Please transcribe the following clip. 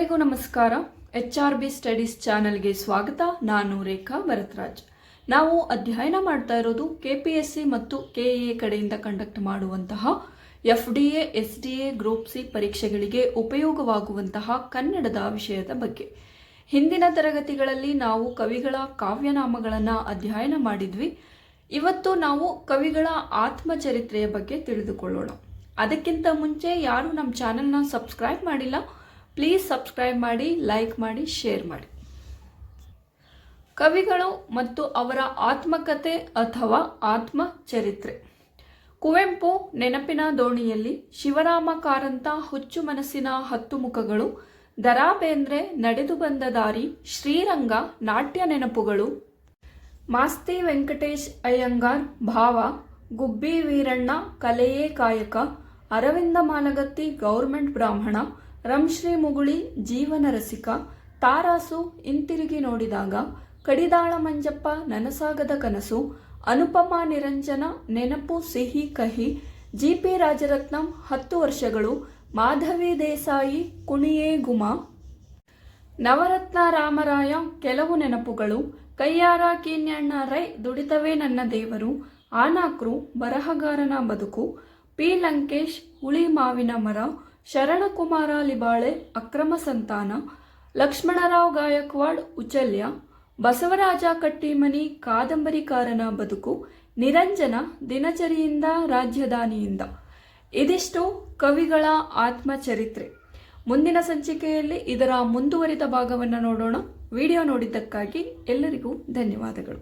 ಎಲ್ಲರಿಗೂ ನಮಸ್ಕಾರ. HRB studies ಚಾನೆಲ್ಗೆ ಸ್ವಾಗತ. ನಾನು ರೇಖಾ ಭರತ್ರಾಜ್. ನಾವು ಅಧ್ಯಯನ ಮಾಡ್ತಾ ಇರೋದು KPSC ಮತ್ತು KEA ಕಡೆಯಿಂದ ಕಂಡಕ್ಟ್ ಮಾಡುವಂತಹ FDA, SDA, ಗ್ರೂಪ್ ಸಿ ಪರೀಕ್ಷೆಗಳಿಗೆ ಉಪಯೋಗವಾಗುವಂತಹ ಕನ್ನಡದ ವಿಷಯದ ಬಗ್ಗೆ. ಹಿಂದಿನ ತರಗತಿಗಳಲ್ಲಿ ನಾವು ಕವಿಗಳ ಕಾವ್ಯನಾಮಗಳನ್ನು ಅಧ್ಯಯನ ಮಾಡಿದ್ವಿ. ಇವತ್ತು ನಾವು ಕವಿಗಳ ಆತ್ಮಚರಿತ್ರೆಯ ಬಗ್ಗೆ ತಿಳಿದುಕೊಳ್ಳೋಣ. ಅದಕ್ಕಿಂತ ಮುಂಚೆ ಯಾರು ನಮ್ಮ ಚಾನೆಲ್ನ ಸಬ್ಸ್ಕ್ರೈಬ್ ಮಾಡಿಲ್ಲ, ಪ್ಲೀಸ್ ಸಬ್ಸ್ಕ್ರೈಬ್ ಮಾಡಿ, ಲೈಕ್ ಮಾಡಿ, ಶೇರ್ ಮಾಡಿ. ಕವಿಗಳು ಮತ್ತು ಅವರ ಆತ್ಮಕಥೆ ಅಥವಾ ಆತ್ಮಚರಿತ್ರೆ. ಕುವೆಂಪು ನೆನಪಿನ ದೋಣಿಯಲ್ಲಿ, ಶಿವರಾಮ ಕಾರಂತ ಹುಚ್ಚು ಮನಸ್ಸಿನ 10 ಮುಖಗಳು, ದ.ರಾ ಬೇಂದ್ರೆ ನಡೆದು ಬಂದ ದಾರಿ, ಶ್ರೀರಂಗ ನಾಟ್ಯ ನೆನಪುಗಳು, ಮಾಸ್ತಿ ವೆಂಕಟೇಶ್ ಅಯ್ಯಂಗಾರ್ ಭಾವ, ಗುಬ್ಬಿ ವೀರಣ್ಣ ಕಲೆಯೇ ಕಾಯಕ, ಅರವಿಂದ ಮಾಲಗತ್ತಿ ಗೌರ್ಮೆಂಟ್ ಬ್ರಾಹ್ಮಣ, ರಂಶ್ರೀ ಮುಗುಳಿ ಜೀವನ ರಸಿಕ, ತಾರಾಸು ಹಿಂತಿರುಗಿ ನೋಡಿದಾಗ, ಕಡಿದಾಳ ಮಂಜಪ್ಪ ನನಸಾಗದ ಕನಸು, ಅನುಪಮಾ ನಿರಂಜನ ನೆನಪು ಸಿಹಿ ಕಹಿ, GP ರಾಜರತ್ನಂ 10 ವರ್ಷಗಳು, ಮಾಧವಿ ದೇಸಾಯಿ ಕುಣಿಯೇ ಗುಮ, ನವರತ್ನ ರಾಮರಾಯ ಕೆಲವು ನೆನಪುಗಳು, ಕಯ್ಯಾರ ಕೀನ್ಯಣ್ಣ ರೈ ದುಡಿತವೇ ನನ್ನ ದೇವರು, ಆನಾಕ್ರು ಬರಹಗಾರನ ಬದುಕು, P ಲಂಕೇಶ್ ಹುಳಿ ಮಾವಿನ ಮರ, ಶರಣಕುಮಾರ ಲಿಬಾಳೆ ಅಕ್ರಮ ಸಂತಾನ, ಲಕ್ಷ್ಮಣರಾವ್ ಗಾಯಕ್ವಾಡ್ ಉಚಲ್ಯ, ಬಸವರಾಜ ಕಟ್ಟಿಮನಿ ಕಾದಂಬರಿಕಾರನ ಬದುಕು, ನಿರಂಜನ ದಿನಚರಿಯಿಂದ ರಾಜಧಾನಿಯಿಂದ. ಇದಿಷ್ಟು ಕವಿಗಳ ಆತ್ಮಚರಿತ್ರೆ. ಮುಂದಿನ ಸಂಚಿಕೆಯಲ್ಲಿ ಇದರ ಮುಂದುವರಿದ ಭಾಗವನ್ನು ನೋಡೋಣ. ವಿಡಿಯೋ ನೋಡಿದ್ದಕ್ಕಾಗಿ ಎಲ್ಲರಿಗೂ ಧನ್ಯವಾದಗಳು.